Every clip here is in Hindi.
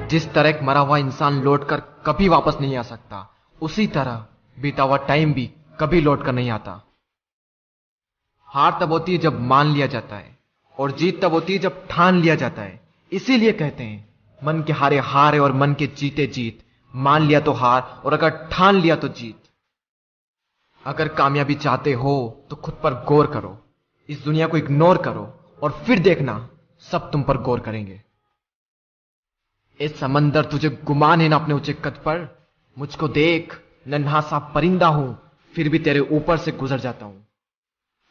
जिस तरह एक मरा हुआ इंसान लौटकर कभी वापस नहीं आ सकता, उसी तरह बीता हुआ टाइम भी कभी लौटकर नहीं आता। हार तब होती है जब मान लिया जाता है, और जीत तब होती है जब ठान लिया जाता है। इसीलिए कहते हैं, मन के हारे हार है और मन के जीते जीत। मान लिया तो हार, और अगर ठान लिया तो जीत। अगर कामयाबी चाहते हो तो खुद पर गौर करो, इस दुनिया को इग्नोर करो, और फिर देखना सब तुम पर गौर करेंगे। इस समंदर तुझे गुमान है ना अपने ऊंचे कद पर। मुझको देख, नन्हा सा परिंदा हूं, फिर भी तेरे ऊपर से गुजर जाता हूं।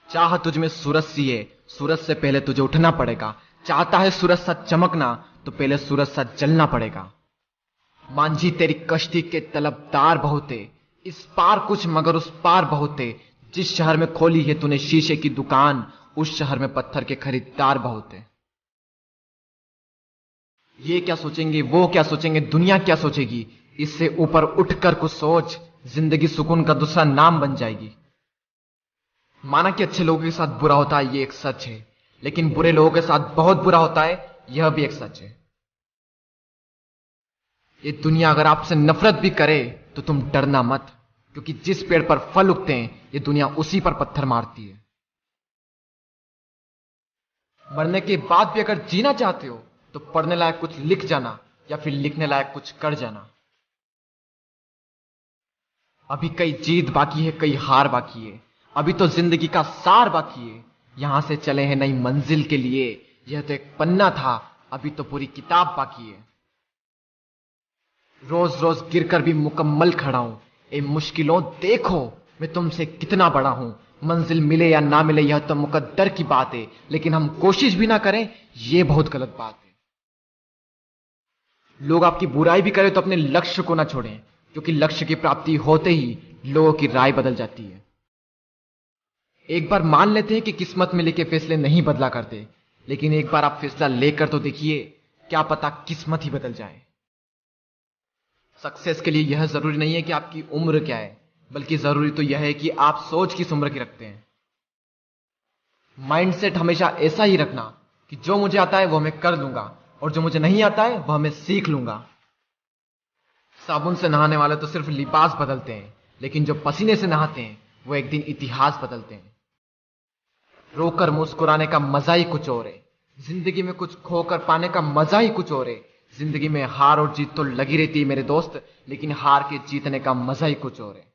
चाह तुझ में सूरज सी है, सूरज से पहले तुझे उठना पड़ेगा। चाहता है सूरज सा चमकना, तो पहले सूरज सा जलना पड़ेगा। मांझी तेरी कश्ती के तलबदार बहुत है, इस पार कुछ मगर उस पार बहुत है। जिस शहर में खोली है तूने शीशे की दुकान, उस शहर में पत्थर के खरीदार बहुत है। ये क्या सोचेंगे, वो क्या सोचेंगे, दुनिया क्या सोचेगी, इससे ऊपर उठकर कुछ सोच। जिंदगी सुकून का दूसरा नाम बन जाएगी। माना कि अच्छे लोगों के साथ बुरा होता है, ये एक सच है, लेकिन बुरे लोगों के साथ बहुत बुरा होता है, यह भी एक सच है। ये दुनिया अगर आपसे नफरत भी करे तो तुम डरना मत, क्योंकि जिस पेड़ पर फल उगते हैं ये दुनिया उसी पर पत्थर मारती है। मरने के बाद भी अगर जीना चाहते हो तो पढ़ने लायक कुछ लिख जाना, या फिर लिखने लायक कुछ कर जाना। अभी कई जीत बाकी है, कई हार बाकी है। अभी तो जिंदगी का सार बाकी है। यहां से चले हैं नई मंजिल के लिए। यह तो एक पन्ना था, अभी तो पूरी किताब बाकी है। रोज रोज गिरकर भी मुकम्मल खड़ा हूं। ए मुश्किलों देखो, मैं तुमसे कितना बड़ा हूं। मंजिल मिले या ना मिले यह तो मुकद्दर की बात है, लेकिन हम कोशिश भी ना करें, यह बहुत गलत बात है। लोग आपकी बुराई भी करें तो अपने लक्ष्य को ना छोड़ें, क्योंकि लक्ष्य की प्राप्ति होते ही लोगों की राय बदल जाती है। एक बार मान लेते हैं कि किस्मत में लिखे फैसले नहीं बदला करते, लेकिन एक बार आप फैसला लेकर तो देखिए, क्या पता किस्मत ही बदल जाए। सक्सेस के लिए यह जरूरी नहीं है कि आपकी उम्र क्या है, बल्कि जरूरी तो यह है कि आप सोच किस उम्र की रखते हैं। माइंडसेट हमेशा ऐसा ही रखना कि जो मुझे आता है वो मैं कर लूंगा, और जो मुझे नहीं आता है वह मैं सीख लूंगा। साबुन से नहाने वाले तो सिर्फ लिबास बदलते हैं, लेकिन जो पसीने से नहाते हैं वो एक दिन इतिहास बदलते हैं। रोकर मुस्कुराने का मजा ही कुछ और है। जिंदगी में कुछ खोकर पाने का मजा ही कुछ और है। जिंदगी में हार और जीत तो लगी रहती है मेरे दोस्त, लेकिन हार के जीतने का मजा ही कुछ और है।